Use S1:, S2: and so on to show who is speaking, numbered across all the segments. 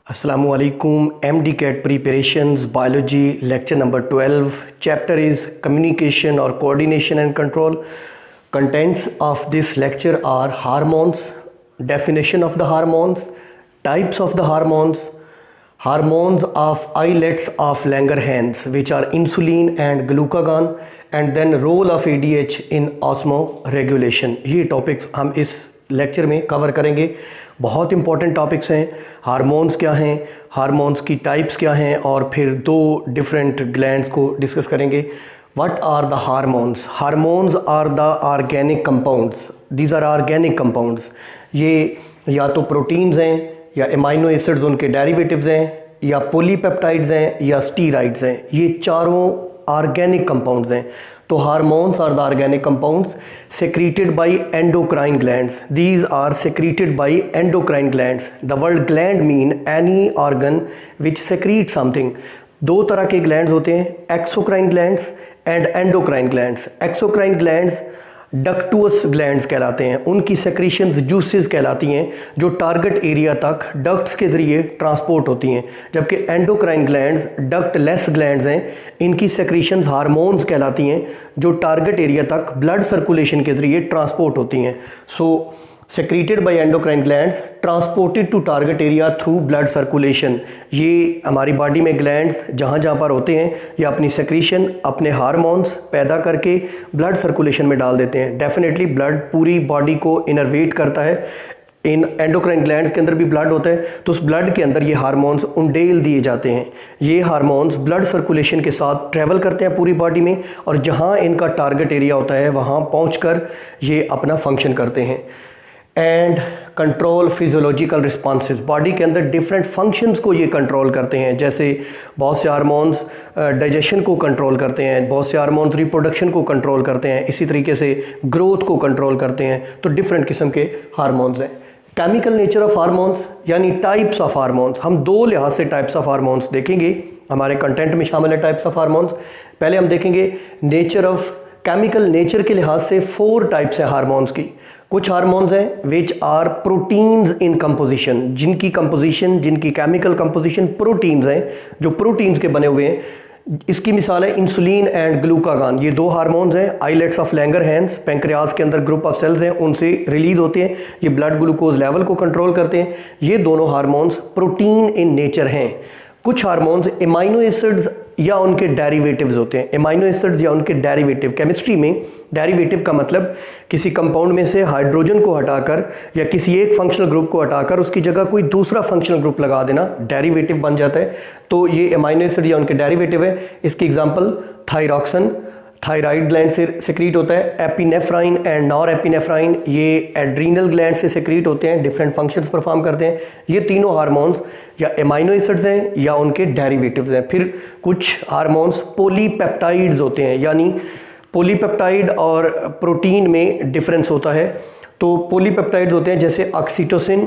S1: Assalamualaikum, MD CAT Preparations, Biology, Lecture number 12. Chapter is Communication or Coordination and Control. Contents of this lecture are hormones, definition of the hormones, types of the hormones, hormones of islets of Langerhans, which are insulin and glucagon, and then role of ADH in osmoregulation. ये topics हम इस lecture में cover करेंगे। बहुत important topics हैं। Hormones क्या हैं, hormones की टाइप्स क्या हैं, और फिर दो डिफरेंट ग्लैंड्स को डिस्कस करेंगे। What are the hormones? Hormones are the organic compounds. These are organic compounds. ये या तो प्रोटीन्स हैं, या एमाइनो एसिड्स उनके डेरिवेटिव्स हैं, या पॉलीपेप्टाइड्स हैं, या स्टीराइड्स हैं। ये चारों ऑर्गेनिक कंपाउंड्स हैं। तो hormones are the organic compounds secreted by endocrine glands. These are secreted by endocrine glands. The word gland mean any organ which secretes something. दो तरह के ग्लैंड्स होते हैं, exocrine glands and endocrine glands. Exocrine glands ductous glands कहलाते हैं, उनकी secretions juices कहलाती हैं जो टारगेट एरिया तक डक्ट्स के ज़रिए ट्रांसपोर्ट होती हैं। जबकि endocrine glands duct less glands हैं, इनकी सेक्रीशंस हार्मोन्स कहलाती हैं जो टारगेट एरिया तक ब्लड सर्कुलेशन के ज़रिए ट्रांसपोर्ट होती हैं। सो secreted by endocrine glands transported to target area through blood circulation। ये हमारी बॉडी में ग्लैंड्स जहाँ जहाँ पर होते हैं ये अपनी सेक्रीशन, अपने हार्मोन्स पैदा करके ब्लड सर्कुलेशन में डाल देते हैं। डेफिनेटली ब्लड पूरी बॉडी को इनर्वेट करता है। इन एंडोक्राइन ग्लैंड्स के अंदर भी ब्लड होता है, तो उस ब्लड के अंदर ये हार्मोन्स उंडेल दिए जाते हैं। ये हार्मोन्स ब्लड सर्कुलेशन के साथ ट्रैवल करते हैं पूरी बॉडी में, और जहाँ इनका टारगेट एरिया होता है वहाँ पहुँचकर ये अपना फंक्शन करते हैं। And control physiological responses, body के अंदर डिफरेंट फंक्शंस को ये कंट्रोल करते हैं। जैसे बहुत से हार्मोन्स डाइजेशन को कंट्रोल करते हैं, बहुत से हार्मोन्स रिप्रोडक्शन को कंट्रोल करते हैं, इसी तरीके से ग्रोथ को कंट्रोल करते हैं। तो डिफरेंट किस्म के हार्मोन्स हैं। केमिकल नेचर ऑफ हार्मोन्स यानी टाइप्स ऑफ हार्मोन्स, हम दो लिहाज से टाइप्स ऑफ हार्मोन्स देखेंगे। हमारे कंटेंट में शामिल है टाइप्स ऑफ हार्मोन्स। पहले हम देखेंगे नेचर ऑफ, केमिकल नेचर के लिहाज से 4 टाइप्स हैं हार्मोन्स की। कुछ हार्मोन्स हैं which are proteins in composition, जिनकी कंपोजिशन, जिनकी केमिकल कंपोजिशन प्रोटीन्स हैं, जो प्रोटीन्स के बने हुए हैं। इसकी मिसाल है इंसुलिन एंड ग्लूकागॉन। ये दो हार्मोन्स हैं, आइलेट्स ऑफ लैंगरहैंस, पैंक्रियाज के अंदर ग्रुप ऑफ सेल्स हैं, उनसे रिलीज होते हैं। ये ब्लड ग्लूकोज लेवल को कंट्रोल करते हैं। ये दोनों हार्मोन्स प्रोटीन इन नेचर हैं। कुछ हार्मोन्स एमाइनो एसिड्स या उनके डेरिवेटिव्स होते हैं। एमाइनो एसिड्स या उनके डेरिवेटिव, केमिस्ट्री में डेरिवेटिव का मतलब किसी कंपाउंड में से हाइड्रोजन को हटाकर या किसी एक फंक्शनल ग्रुप को हटाकर उसकी जगह कोई दूसरा फंक्शनल ग्रुप लगा देना, डेरिवेटिव बन जाता है। तो ये एमाइनो एसिड या उनके डेरिवेटिव है। इसकी एग्जांपल थायरॉक्सन, थायराइड ग्लैंड से सेक्रीट होता है। एपिनेफ्राइन एंड नॉर एपिनेफ्राइन ये एड्रीनल ग्लैंड से सेक्रीट होते हैं, डिफरेंट फंक्शंस परफॉर्म करते हैं। ये तीनों हार्मोन्स या एमाइनो एसिड्स हैं या उनके डेरिवेटिव्स हैं। फिर कुछ हार्मोन्स पॉलीपेप्टाइड्स होते हैं, यानी पॉलीपेप्टाइड और प्रोटीन में डिफरेंस होता है। तो पॉलीपेप्टाइड्स होते हैं जैसे ऑक्सीटोसिन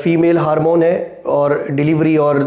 S1: फीमेल हार्मोन है और डिलीवरी और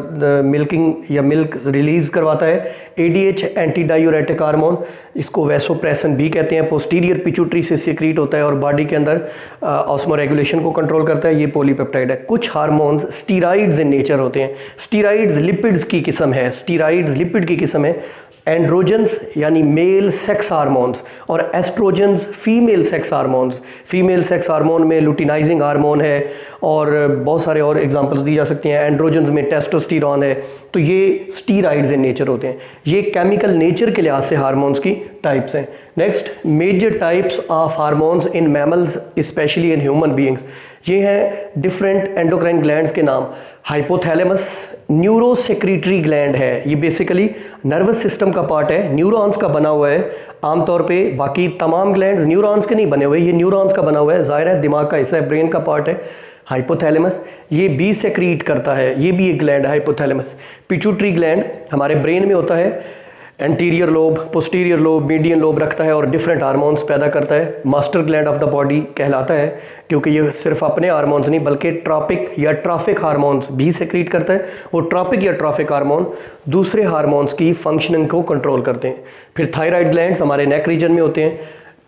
S1: मिल्किंग या मिल्क रिलीज़ करवाता है। एडीएच एंटी डायूरेटिक हार्मोन, इसको वैसोप्रेसन भी कहते हैं, पोस्टीरियर पिट्यूटरी से सीक्रेट होता है और बॉडी के अंदर ऑस्मोरेगुलेशन को कंट्रोल करता है। ये पॉलीपेप्टाइड है। कुछ हार्मोन्स स्टीराइड्स इन नेचर होते हैं। स्टीराइड्स लिपिड्स की किस्म है, स्टीराइड्स लिपिड की किस्म है। एंड्रोजन्स यानी मेल सेक्स हार्मोन्स और estrogens female sex hormones. Female sex hormone में लुटिनाइजिंग हार्मोन है और बहुत सारे और एग्जांपल्स दी जा सकती हैं। एंड्रोजन्स में टेस्टोस्टेरोन है। तो ये स्टीराइड्स इन नेचर होते हैं। ये केमिकल नेचर के लिहाज से हार्मोन्स की टाइप्स हैं। Next, major types of hormones in mammals specially in human beings. ये हैं डिफरेंट एंडोक्राइन ग्लैंड्स के नाम। हाइपोथैलेमस न्यूरोसेक्रेटरी ग्लैंड है, ये बेसिकली नर्वस सिस्टम का पार्ट है, न्यूरॉन्स का बना हुआ है आमतौर पे। बाकी तमाम ग्लैंड्स न्यूरॉन्स के नहीं बने हुए, ये न्यूरॉन्स का बना हुआ है। जाहिर है दिमाग का हिस्सा है, ब्रेन का पार्ट है हाइपोथैलेमस। ये भी सेक्रीट करता है, ये भी एक ग्लैंड है हाइपोथैलेमस। पिट्यूटरी ग्लैंड हमारे ब्रेन में होता है। Anterior lobe, posterior lobe, median lobe रखता है और डिफरेंट हार्मोन्स पैदा करता है। Master gland of the body कहलाता है क्योंकि ये सिर्फ अपने हार्मोन्स नहीं बल्कि ट्रॉपिक या ट्रॉफिक हार्मोन्स भी सेक्रीट करता है। वो ट्रॉपिक या ट्रॉफिक हार्मोन दूसरे हार्मोन्स की फंक्शनिंग को कंट्रोल करते हैं। फिर थायराइड ग्लैंड्स हमारे नेक रीजन में होते हैं।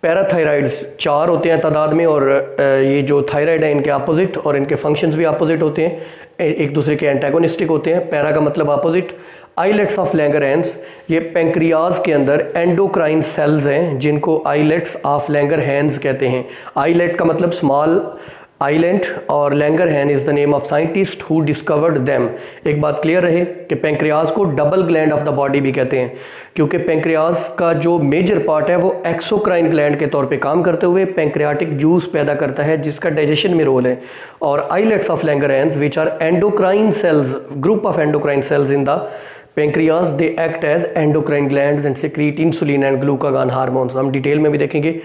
S1: पैराथायराइड्स 4 होते हैं तादाद में, और ये जो थायराइड है इनके अपोजिट, और इनके फंक्शंस भी अपोजिट होते हैं, एक दूसरे के एंटागोनिस्टिक होते हैं। पैरा का मतलब अपोजिट। आइलेट्स ऑफ लैंगरहैंस, ये पेंक्रियाज के अंदर एंडोक्राइन सेल्स हैं जिनको आइलेट्स ऑफ लैंगरहैंस कहते हैं। आइलेट का मतलब स्मॉल आइलैंड, और Langerhans is the name of scientist who discovered them. एक बात क्लियर रहे कि पेंक्रियाज को double gland of the body भी कहते हैं, क्योंकि पेंक्रियाज का जो मेजर पार्ट है वो एक्सोक्राइन ग्लैंड के तौर पे काम करते हुए पेंक्रियाटिक जूस पैदा करता है जिसका डाइजेशन में रोल है। और islets of Langerhans which are endocrine cells, group of endocrine cells in the pancreas, they act as endocrine glands and secrete insulin and glucagon hormones. हम डिटेल में भी देखेंगे।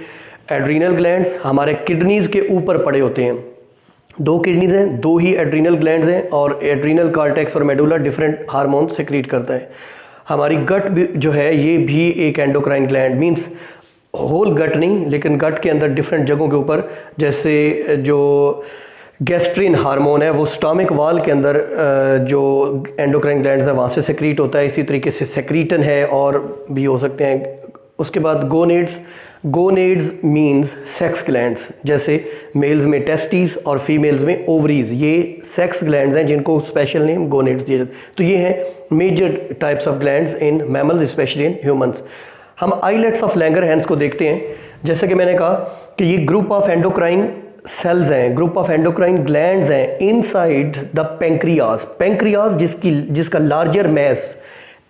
S1: एड्रीनल ग्लैंड्स हमारे किडनीज के ऊपर पड़े होते हैं। 2 किडनीज हैं, 2 ही एड्रीनल ग्लैंड्स हैं, और एड्रीनल कॉर्टेक्स और मेडुला डिफरेंट हार्मोन सेक्रीट करता है। हमारी गट भी जो है ये भी एक एंडोक्राइन ग्लैंड, मींस होल गट नहीं, लेकिन गट के अंदर डिफरेंट जगहों के ऊपर, जैसे जो गैस्ट्रिन हार्मोन है वो स्टमक वाल के अंदर जो एंडोक्राइन ग्लैंड्स है वहाँ से सेक्रीट होता है। इसी तरीके से सेक्रीटन है और भी हो सकते हैं। उसके बाद gonads, gonads means sex glands, जैसे मेल्स में टेस्टिस और फीमेल्स में ओवरीज, ये सेक्स ग्लैंड्स हैं जिनको स्पेशल नेम गोनेड्स दिए जाते। तो ये हैं major types of glands in mammals, specially in humans. हम आइलेट्स ऑफ लैंगरहैंस को देखते हैं। जैसे कि मैंने कहा कि ये ग्रुप ऑफ एंडोक्राइन सेल्स हैं, ग्रुप ऑफ एंडोक्राइन ग्लैंड्स हैं इनसाइड द पेंक्रियाज। पेंक्रियाज जिसका लार्जर मैस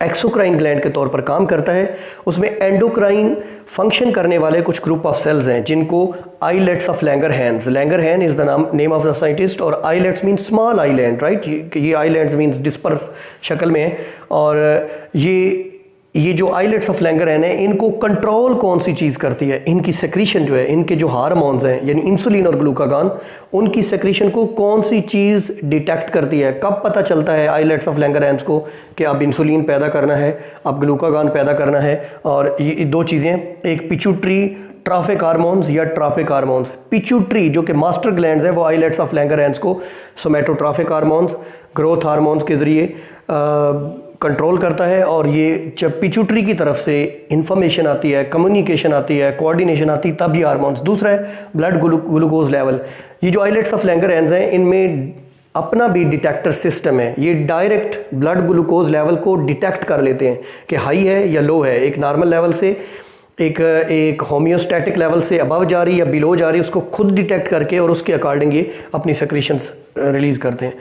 S1: एक्सोक्राइन ग्लैंड के तौर पर काम करता है, उसमें एंडोक्राइन फंक्शन करने वाले कुछ ग्रुप ऑफ सेल्स हैं जिनको islets of Langerhans, Langerhans is the name of the scientist, और islets mean small island, right. ये आइलैंड्स मीन्स डिस्पर्स शक्ल में है। और ये जो आइलेट्स ऑफ लैंगरहैन है इनको कंट्रोल कौन सी चीज़ करती है, इनकी सेक्रीशन जो है, इनके जो हार्मोन्स हैं यानी इंसुलिन और ग्लूकागॉन, उनकी सेक्रीशन को कौन सी चीज़ डिटेक्ट करती है। कब पता चलता है आइलेट्स ऑफ लैंगरहैंस को कि अब इंसुलिन पैदा करना है, अब ग्लूकागॉन पैदा करना है। और ये 2 चीज़ें, एक पिट्यूटरी ट्रॉफिक हार्मोन्स या ट्रॉफिक हार्मोन्स। पिट्यूटरी जो कि मास्टर ग्लैंड्स है वो आइलेट्स ऑफ लैंगरहैंस को सोमैटोट्रॉफिक हार्मोन्स, ग्रोथ हार्मोन्स के ज़रिए कंट्रोल करता है। और ये जब पिट्यूटरी की तरफ से इंफॉर्मेशन आती है, कम्युनिकेशन आती है, कोऑर्डिनेशन आती है, तब ये हार्मोन्स। दूसरा है ब्लड ग्लूकोज लेवल। ये जो आइलेट्स ऑफ लैंगरहैंस हैं इनमें अपना भी डिटेक्टर सिस्टम है, ये डायरेक्ट ब्लड ग्लूकोज लेवल को डिटेक्ट कर लेते हैं कि हाई है या लो है। एक नॉर्मल लेवल से एक होम्योस्टैटिक लेवल से अबव जा रही या बिलो जा रही, उसको खुद डिटेक्ट करके और उसके अकॉर्डिंग ये अपनी सेक्रीशंस रिलीज करते हैं।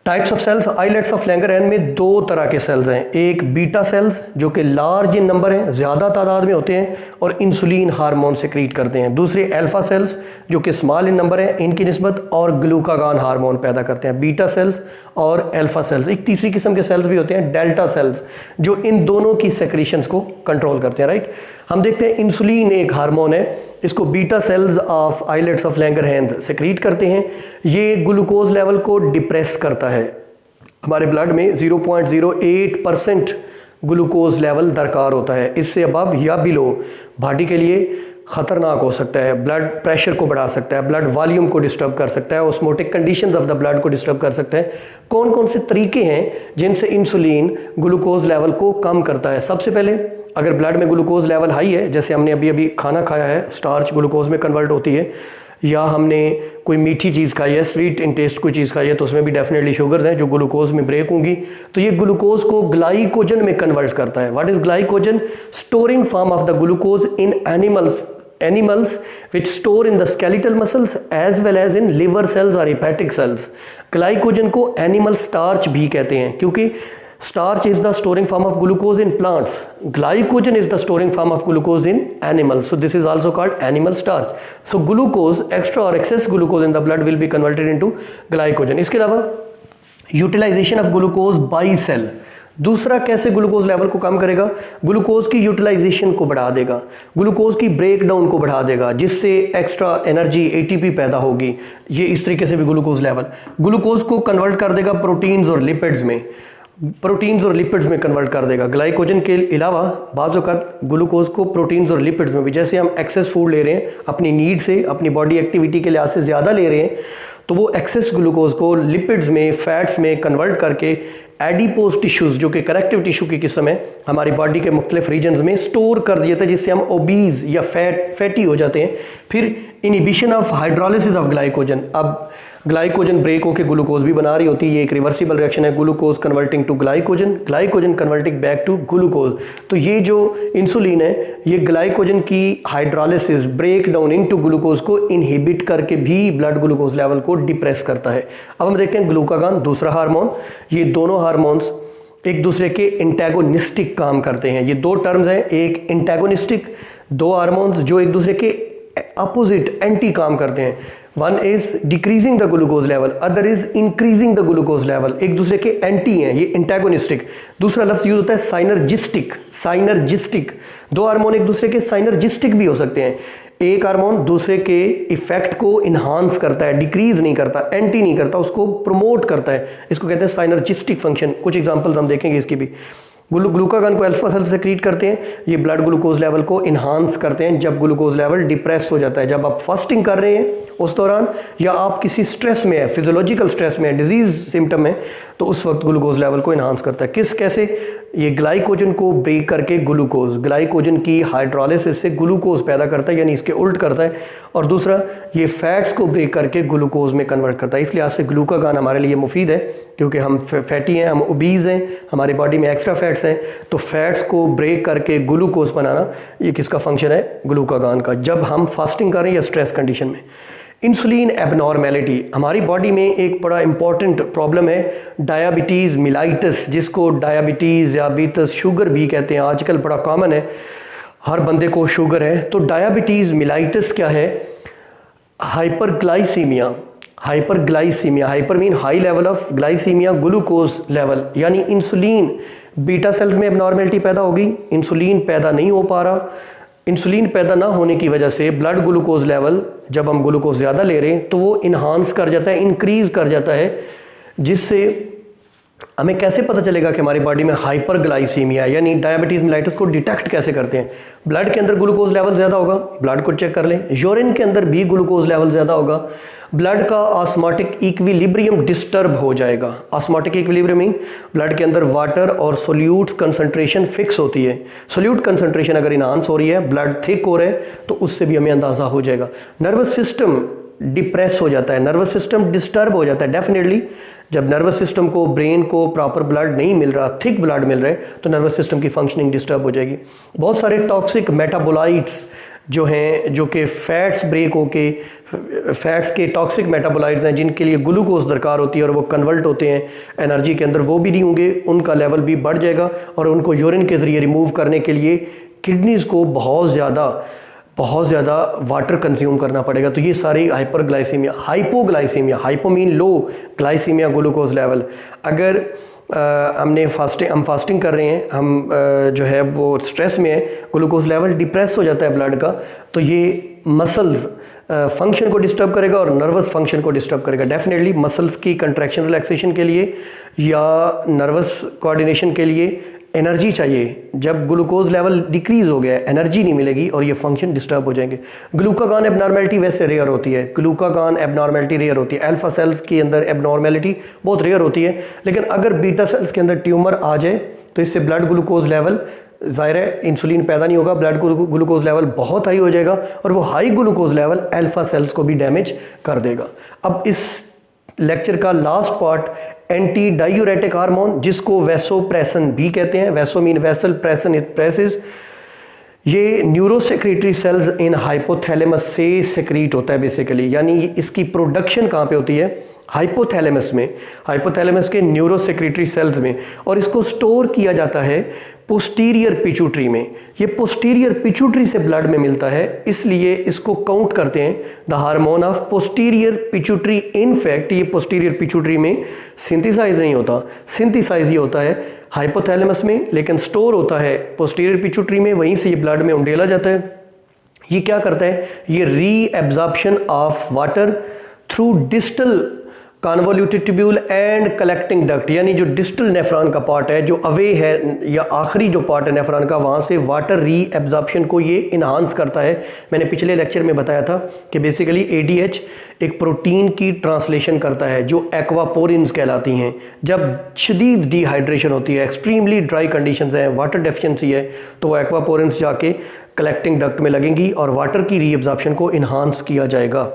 S1: Types of cells islets of Langerhans में 2 तरह के सेल्स हैं। एक बीटा सेल्स जो कि लार्ज इन नंबर हैं, ज़्यादा तादाद में होते हैं और इंसुलिन हार्मोन सेक्रीट करते हैं। दूसरे अल्फा सेल्स जो कि स्मॉल इन नंबर हैं इनकी निस्बत और ग्लूकागॉन हार्मोन पैदा करते हैं। बीटा सेल्स और अल्फा सेल्स। एक तीसरी किस्म के सेल्स भी होते हैं डेल्टा सेल्स जो इन दोनों की सेक्रीशंस को कंट्रोल करते हैं, राइट। हम देखते हैं इंसुलिन एक हार्मोन है, इसको beta cells of islets of Langerhans secrete करते हैं। ये ग्लूकोज लेवल को डिप्रेस करता है। हमारे ब्लड में 0.08% ग्लूकोज लेवल दरकार होता है, इससे अबव या बिलो बॉडी के लिए ख़तरनाक हो सकता है, ब्लड प्रेशर को बढ़ा सकता है, ब्लड वॉल्यूम को डिस्टर्ब कर सकता है, osmotic conditions of the blood को डिस्टर्ब कर सकता है। कौन कौन से तरीके हैं जिनसे इंसुलिन ग्लूकोज लेवल को कम करता है? सबसे पहले अगर ब्लड में ग्लूकोज लेवल हाई है, जैसे हमने अभी खाना खाया है, स्टार्च ग्लूकोज में कन्वर्ट होती है, या हमने कोई मीठी चीज़ खाई है, स्वीट इन टेस्ट कोई चीज़ खाई है, तो उसमें भी डेफिनेटली शुगर्स हैं जो ग्लूकोज में ब्रेक होंगी, तो ये ग्लूकोज को ग्लाइकोजन में कन्वर्ट करता है। What is glycogen? Storing form of the glucose in animals which store in the skeletal muscles as well as in liver cells or hepatic cells। Glycogen को animal starch भी कहते हैं क्योंकि starch is the storing form of glucose in plants, glycogen is the storing form of glucose in animals, so this is also called animal starch। so glucose, extra or excess glucose in the blood will be converted into glycogen। इसके अलावा utilisation of glucose by cell, दूसरा कैसे glucose level को कम करेगा? Glucose की utilisation को बढ़ा देगा, ग्लूकोज की ब्रेकडाउन को बढ़ा देगा, जिससे एक्स्ट्रा एनर्जी एटीपी पैदा होगी। ये इस तरीके से भी ग्लूकोज लेवल ग्लूकोज को कन्वर्ट कर देगा प्रोटीन्स और लिपिड्स में, प्रोटीन्स और लिपिड्स में कन्वर्ट कर देगा। ग्लाइकोजन के अलावा बाज़ औक़ात ग्लूकोज को प्रोटीन्स और लिपिड्स में भी, जैसे हम एक्सेस फूड ले रहे हैं अपनी नीड से, अपनी बॉडी एक्टिविटी के लिहाज से ज़्यादा ले रहे हैं, तो वो एक्सेस ग्लूकोज को लिपिड्स में, फैट्स में कन्वर्ट करके एडिपोज टिश्यूज जो कि कनेक्टिव टिश्यू की किस्म है हमारी बॉडी के मुख्तलिफ रीजन्स में स्टोर कर दिए थे, जिससे हम ओबीज या फैटी हो जाते हैं। फिर inhibition of hydrolysis of glycogen, अब ग्लाइकोजन ब्रेक होकर ग्लूकोज भी बना रही होती है, ये एक रिवर्सिबल रिएक्शन है, glucose converting to glycogen, glycogen converting back to glucose. तो ये जो इंसुलिन है ये ग्लाइकोजन की hydrolysis break down into glucose को इनहिबिट करके भी ब्लड ग्लूकोज लेवल को डिप्रेस करता है। अब हम देखते हैं ग्लूकागॉन, दूसरा हार्मोन। ये दोनों हार्मोन्स एक दूसरे के इंटैगोनिस्टिक काम करते हैं। ये दो टर्म्स हैं, एक इंटैगोनिस्टिक, दो हार्मोन्स जो एक दूसरे के अपोजिट एंटी काम करते हैं। One is decreasing the glucose level, other is increasing the glucose level, एक दूसरे के एंटी हैं, ये इंटैगोनिस्टिक। दूसरा लफ्ज यूज होता है साइनर्जिस्टिक, साइनर्जिस्टिक। दो हार्मोन एक दूसरे के साइनर्जिस्टिक भी हो सकते हैं। एक हार्मोन दूसरे के इफेक्ट को इन्हांस करता है, डिक्रीज नहीं करता, एंटी नहीं करता, उसको प्रमोट करता है, इसको कहते हैं साइनर्जिस्टिक फंक्शन। कुछ एग्जांपल्स हम देखेंगे इसकी भी। ग्लूकागॉन को अल्फा सेल सेक्रीट करते हैं, ये ब्लड ग्लूकोज लेवल को इन्हांस करते हैं जब ग्लूकोज लेवल डिप्रेस हो जाता है। जब आप फास्टिंग कर रहे हैं उस दौरान, या आप किसी स्ट्रेस में है, फिजियोलॉजिकल स्ट्रेस में है, डिजीज सिम्टम है, तो उस वक्त ग्लूकोज लेवल को इन्हांस करता है। कैसे? ये ग्लाइकोजन को ब्रेक करके ग्लूकोज, ग्लाइकोजन की हाइड्रोलिसिस से ग्लूकोज पैदा करता है, यानी इसके उल्ट करता है। और दूसरा ये फैट्स को ब्रेक करके ग्लूकोज में कन्वर्ट करता है। इस लिहाज से ग्लूकागॉन हमारे लिए मुफीद है, क्योंकि हम फैटी हैं, हम ओबीज हैं, हमारी बॉडी में एक्स्ट्रा फैट्स हैं, तो फैट्स को ब्रेक करके ग्लूकोज बनाना ये किसका फंक्शन है? ग्लूकागॉन का, जब हम फास्टिंग कर रहे हैं या स्ट्रेस कंडीशन में। इंसुलिन एबनॉर्मेलिटी, हमारी बॉडी में एक बड़ा इंपॉर्टेंट प्रॉब्लम है डायबिटीज़ मिलाइटिस, जिसको डायबिटीज़ या बीतस शुगर भी कहते हैं, आजकल बड़ा कॉमन है, हर बंदे को शुगर है। तो डायबिटीज़ मिलाइटिस क्या है? Hyperglycaemia, hyperglycaemia, hyper mean high level of glycaemia, glucose level, यानी इंसुलिन बीटा सेल्स में एबनॉर्मेलिटी पैदा होगी, इंसुलिन पैदा नहीं हो पा रहा। इंसुलिन पैदा ना होने की वजह से ब्लड ग्लूकोज लेवल, जब हम ग्लूकोज ज़्यादा ले रहे हैं तो वो इन्हांस कर जाता है, इंक्रीज कर जाता है, जिससे हमें कैसे पता चलेगा कि हमारी बॉडी में हाइपरग्लाइसीमिया यानी डायबिटीज़ मिलाइटिस को डिटेक्ट कैसे करते हैं? ब्लड के अंदर ग्लूकोज लेवल ज़्यादा होगा, ब्लड को चेक कर लें। यूरिन के अंदर भी ग्लूकोज लेवल ज़्यादा होगा, ब्लड का ऑस्मोटिक इक्विलिब्रियम डिस्टर्ब हो जाएगा। ऑस्मोटिक इक्विलिब्रियम मीन ब्लड के अंदर वाटर और सोल्यूट्स कंसंट्रेशन फिक्स होती है। सोल्यूट कंसंट्रेशन अगर इनहांस हो रही है, ब्लड थिक हो रहा है, तो उससे भी हमें अंदाज़ा हो जाएगा। नर्वस सिस्टम डिप्रेस हो जाता है, नर्वस सिस्टम डिस्टर्ब हो जाता है। डेफिनेटली जब नर्वस सिस्टम को, ब्रेन को प्रॉपर ब्लड नहीं मिल रहा, थिक ब्लड मिल रहा है, तो नर्वस सिस्टम की फंक्शनिंग डिस्टर्ब हो जाएगी। बहुत सारे टॉक्सिक मेटाबोलाइट्स जो हैं, जो कि फैट्स ब्रेक होके, फैट्स के टॉक्सिक मेटाबोलाइट्स हैं जिनके लिए ग्लूकोज दरकार होती है और वो कन्वर्ट होते हैं एनर्जी के अंदर, वो भी नहीं होंगे, उनका लेवल भी बढ़ जाएगा और उनको यूरिन के ज़रिए रिमूव करने के लिए किडनीज़ को बहुत ज़्यादा वाटर कंज्यूम करना पड़ेगा। तो ये सारी हाइपरग्लाइसीमिया, हाइपोग्लाइसीमिया, हाइपो मीन लो, ग्लाइसीमिया ग्लूकोज लेवल। अगर हम फास्टिंग कर रहे हैं, हम जो है वो स्ट्रेस में है, ग्लूकोज लेवल डिप्रेस हो जाता है ब्लड का, तो ये मसल्स फंक्शन को डिस्टर्ब करेगा और नर्वस फंक्शन को डिस्टर्ब करेगा। डेफिनेटली मसल्स की कंट्रैक्शन रिलैक्सेशन के लिए या नर्वस कोऑर्डिनेशन के लिए एनर्जी चाहिए। जब ग्लूकोज लेवल डिक्रीज हो गया, एनर्जी नहीं मिलेगी और ये फंक्शन डिस्टर्ब हो जाएंगे। ग्लूकागॉन एबनॉर्मेलिटी वैसे रेयर होती है, ग्लूकागॉन एबनॉर्मेलिटी रेयर होती है। अल्फा सेल्स के अंदर एबनॉर्मेलिटी बहुत रेयर होती है, लेकिन अगर बीटा सेल्स के अंदर ट्यूमर आ जाए तो इससे ब्लड ग्लूकोज लेवल, ज़ाहिर है इंसुलिन पैदा नहीं होगा, ब्लड ग्लूकोज लेवल बहुत हाई हो जाएगा और वो high glucose level alpha cells को भी डैमेज कर देगा। अब इस लेक्चर का last part anti diuretic hormone, जिसको वैसोप्रेसन भी कहते हैं, vaso mean vessel, प्रेसन it presses, ये न्यूरोसेक्रेटरी सेल्स इन हाइपोथैलेमस से सेक्रीट होता है बेसिकली, यानी इसकी प्रोडक्शन कहाँ पे होती है? हाइपोथैलेमस में, हाइपोथैलेमस के न्यूरोसेक्रेटरी सेल्स में, और इसको स्टोर किया जाता है पोस्टीरियर पिट्यूटरी में। ये पोस्टीरियर पिट्यूटरी से ब्लड में मिलता है, इसलिए इसको काउंट करते हैं the hormone of posterior pituitary. In fact ये पोस्टीरियर पिट्यूटरी में सिंथेसाइज नहीं होता, सिंथेसाइज ये होता है हाइपोथैलेमस में, लेकिन स्टोर होता है पोस्टीरियर पिट्यूटरी में, वहीं से ये ब्लड में उंडेला जाता है। ये क्या करता है? ये री absorption of water through distal convoluted tubule and collecting duct, यानी जो डिस्टल नेफ्रॉन का पार्ट है, जो अवे है या आखिरी जो पार्ट है नेफ्रॉन का, वहाँ से वाटर री एब्जॉर्प्शन को ये इन्हांस करता है। मैंने पिछले लेक्चर में बताया था कि बेसिकली ADH एक प्रोटीन की ट्रांसलेशन करता है जो एक्वापोरिन्स कहलाती हैं। जब शदीद डिहाइड्रेशन होती है, एक्सट्रीमली ड्राई कंडीशंस हैं, वाटर डेफिशिएंसी है, तो वो एक्वापोरिन्स जाके कलेक्टिंग डक्ट में लगेंगी और वाटर की री एब्जॉर्प्शन को इन्हांस किया जाएगा।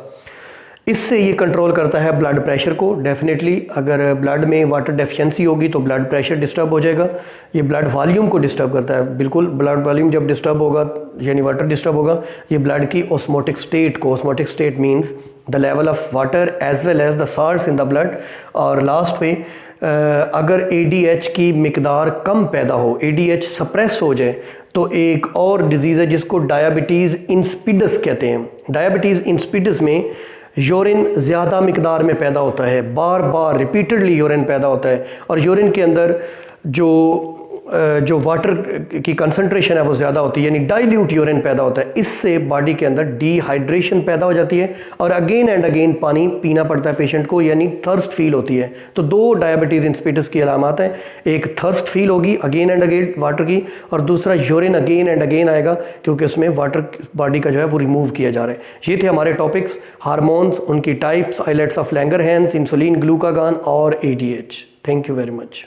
S1: इससे ये कंट्रोल करता है ब्लड प्रेशर को। डेफिनेटली अगर ब्लड में वाटर डेफिशिएंसी होगी तो ब्लड प्रेशर डिस्टर्ब हो जाएगा। ये ब्लड वॉल्यूम को डिस्टर्ब करता है, बिल्कुल ब्लड वॉल्यूम जब डिस्टर्ब होगा यानी वाटर डिस्टर्ब होगा, ये ब्लड की ऑस्मोटिक स्टेट को, osmotic state means the level of water as well as the salts in the blood. और लास्ट पे अगर ADH की मिकदार कम पैदा हो, ADH सप्रेस हो जाए, तो एक और डिजीज़ है जिसको डायबिटीज़ इंसिपिडस कहते हैं। डायबिटीज़ इंसिपिडस में यूरिन ज़्यादा मिकदार में पैदा होता है, बार बार रिपीटेडली यूरिन पैदा होता है, और यूरिन के अंदर जो वाटर की कंसंट्रेशन है वो ज़्यादा होती है, यानी डाइल्यूट यूरिन पैदा होता है। इससे बॉडी के अंदर डिहाइड्रेशन पैदा हो जाती है और अगेन एंड अगेन पानी पीना पड़ता है पेशेंट को, यानी थर्स्ट फील होती है। तो दो डायबिटीज़ इंसिपिडस की अलामत हैं, एक थर्स्ट फील होगी अगेन एंड अगेन वाटर की, और दूसरा यूरिन अगेन एंड अगेन आएगा क्योंकि उसमें वाटर बॉडी का जो है वो रिमूव किया जा रहा है। ये थे हमारे टॉपिक्स, हार्मोन्स, उनकी types, islets of Langerhans, insulin, glucagon और ADH। Thank you very much.